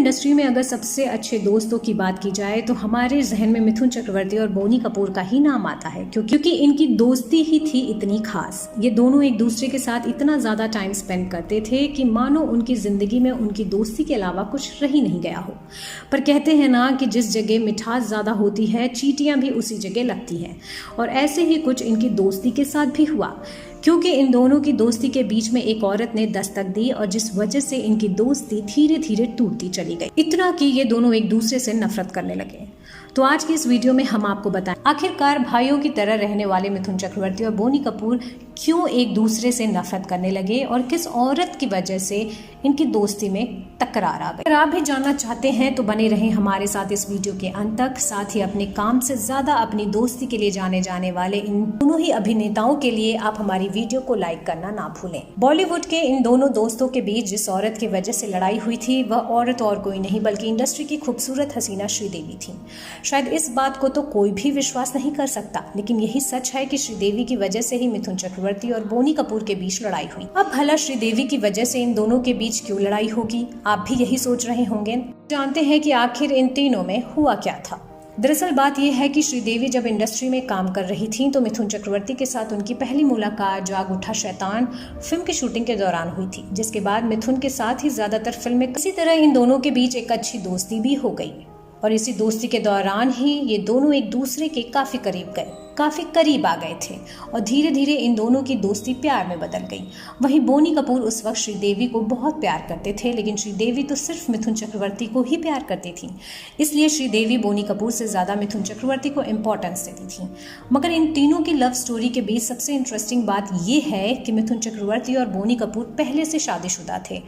Industry में अगर सबसे अच्छे दोस्तों की बात की जाए तो हमारे जहन में मिथुन चक्रवर्ती और बोनी कपूर का ही नाम आता है, क्योंकि इनकी दोस्ती ही थी इतनी खास। ये दोनों एक दूसरे के साथ इतना ज्यादा टाइम स्पेंड करते थे कि मानो उनकी जिंदगी में उनकी दोस्ती के अलावा कुछ रह ही नहीं गया हो। पर कहते हैं ना कि जिस जगह मिठास ज्यादा होती है, चींटियां भी उसी जगह लगती हैं। और ऐसे ही कुछ इनकी दोस्ती के साथ भी हुआ, क्योंकि इन दोनों की दोस्ती के बीच में एक औरत ने दस्तक दी और जिस वजह से इनकी दोस्ती धीरे धीरे टूटती चली गई, इतना कि ये दोनों एक दूसरे से नफरत करने लगे। तो आज की इस वीडियो में हम आपको बताएं आखिरकार भाइयों की तरह रहने वाले मिथुन चक्रवर्ती और बोनी कपूर क्यों एक दूसरे से नफरत करने लगे और किस औरत की वजह से इनकी दोस्ती में तकरार आ गई। अगर आप भी जानना चाहते हैं तो बने रहें हमारे साथ इस वीडियो के अंत तक। साथ ही अपने काम से ज्यादा अपनी दोस्ती के लिए जाने जाने वाले इन दोनों ही अभिनेताओं के लिए आप हमारी वीडियो को लाइक करना ना भूलें। बॉलीवुड के इन दोनों दोस्तों के बीच जिस औरत की वजह से लड़ाई हुई थी वह औरत और कोई नहीं बल्कि इंडस्ट्री की खूबसूरत हसीना श्रीदेवी थी। शायद इस बात को तो कोई भी विश्वास नहीं कर सकता, लेकिन यही सच है कि श्रीदेवी की वजह से ही मिथुन चक्रवर्ती और बोनी कपूर के बीच लड़ाई हुई। अब भला श्रीदेवी की वजह से इन दोनों के बीच क्यों लड़ाई होगी, आप भी यही सोच रहे होंगे। जानते हैं कि आखिर इन तीनों में हुआ क्या था। दरअसल बात यह है कि श्रीदेवी जब इंडस्ट्री में काम कर रही थी तो मिथुन चक्रवर्ती के साथ उनकी पहली मुलाकात जाग उठा शैतान फिल्म की शूटिंग के दौरान हुई थी, जिसके बाद मिथुन के साथ ही ज्यादातर फिल्में। इसी तरह इन दोनों के बीच एक अच्छी दोस्ती भी हो गई और इसी दोस्ती के दौरान ही ये दोनों एक दूसरे के काफी करीब आ गए थे और धीरे धीरे इन दोनों की दोस्ती प्यार में बदल गई। वहीं बोनी कपूर उस वक्त श्रीदेवी को बहुत प्यार करते थे, लेकिन श्रीदेवी तो सिर्फ मिथुन चक्रवर्ती को ही प्यार करती थी, इसलिए श्रीदेवी बोनी कपूर से ज्यादा मिथुन चक्रवर्ती को इम्पोर्टेंस देती थी। मगर इन तीनों की लव स्टोरी के बीच सबसे इंटरेस्टिंग बात यह है कि मिथुन चक्रवर्ती और बोनी कपूर पहले से शादीशुदा थे।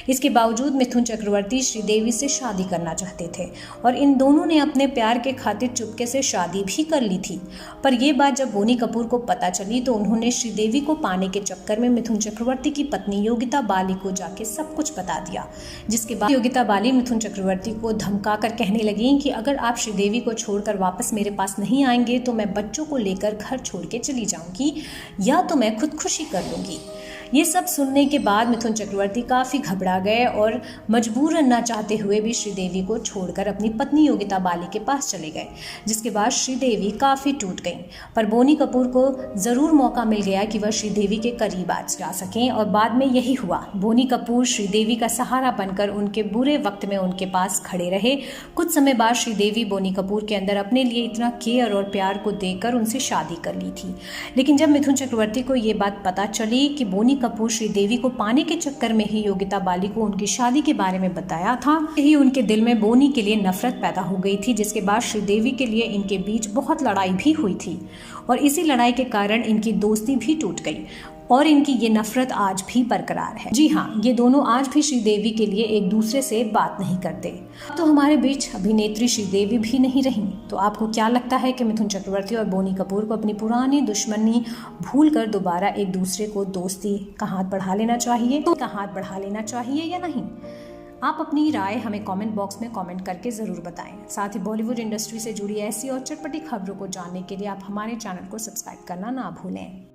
इसके बावजूद मिथुन चक्रवर्ती श्रीदेवी से शादी करना चाहते थे और इन दोनों ने अपने प्यार के खातिर चुपके से शादी भी कर ली थी। पर यह बात जब बोनी कपूर को पता चली तो उन्होंने श्रीदेवी को पाने के चक्कर में मिथुन चक्रवर्ती की पत्नी योगिता बाली को जाके सब कुछ बता दिया, जिसके बाद योगिता बाली मिथुन चक्रवर्ती को धमकाकर कहने लगी कि अगर आप श्रीदेवी को छोड़कर वापस मेरे पास नहीं आएंगे तो मैं बच्चों को लेकर घर छोड़ के चली जाऊंगी या तो मैं खुदकुशी कर लूंगी। ये सब सुनने के बाद मिथुन चक्रवर्ती काफी घबरा गए और मजबूरन ना चाहते हुए भी श्रीदेवी को छोड़कर अपनी पत्नी योगिता बाली के पास चले गए, जिसके बाद श्रीदेवी काफी टूट गईं। पर बोनी कपूर को जरूर मौका मिल गया कि वह श्रीदेवी के करीब आ जा सकें और बाद में यही हुआ। बोनी कपूर श्रीदेवी का सहारा बनकर उनके बुरे वक्त में उनके पास खड़े रहे। कुछ समय बाद श्रीदेवी बोनी कपूर के अंदर अपने लिए इतना केयर और प्यार को देकर उनसे शादी कर ली थी। लेकिन जब मिथुन चक्रवर्ती को ये बात पता चली कि बोनी कपूर श्रीदेवी को पाने के चक्कर में ही योगिता बाली को उनकी शादी के बारे में बताया था, यही उनके दिल में बोनी के लिए नफरत पैदा हो गई थी, जिसके बाद श्रीदेवी के लिए इनके बीच बहुत लड़ाई भी हुई थी और इसी लड़ाई के कारण इनकी दोस्ती भी टूट गई और इनकी ये नफरत आज भी बरकरार है। जी हाँ, ये दोनों आज भी श्रीदेवी के लिए एक दूसरे से बात नहीं करते। तो हमारे बीच अभिनेत्री श्रीदेवी भी नहीं रही। तो आपको क्या लगता है कि मिथुन चक्रवर्ती और बोनी कपूर को अपनी पुरानी दुश्मनी भूलकर दोबारा एक दूसरे को दोस्ती का हाथ बढ़ा लेना चाहिए या नहीं? आप अपनी राय हमें कमेंट बॉक्स में कमेंट करके ज़रूर बताएं। साथ ही बॉलीवुड इंडस्ट्री से जुड़ी ऐसी और चटपटी खबरों को जानने के लिए आप हमारे चैनल को सब्सक्राइब करना ना भूलें।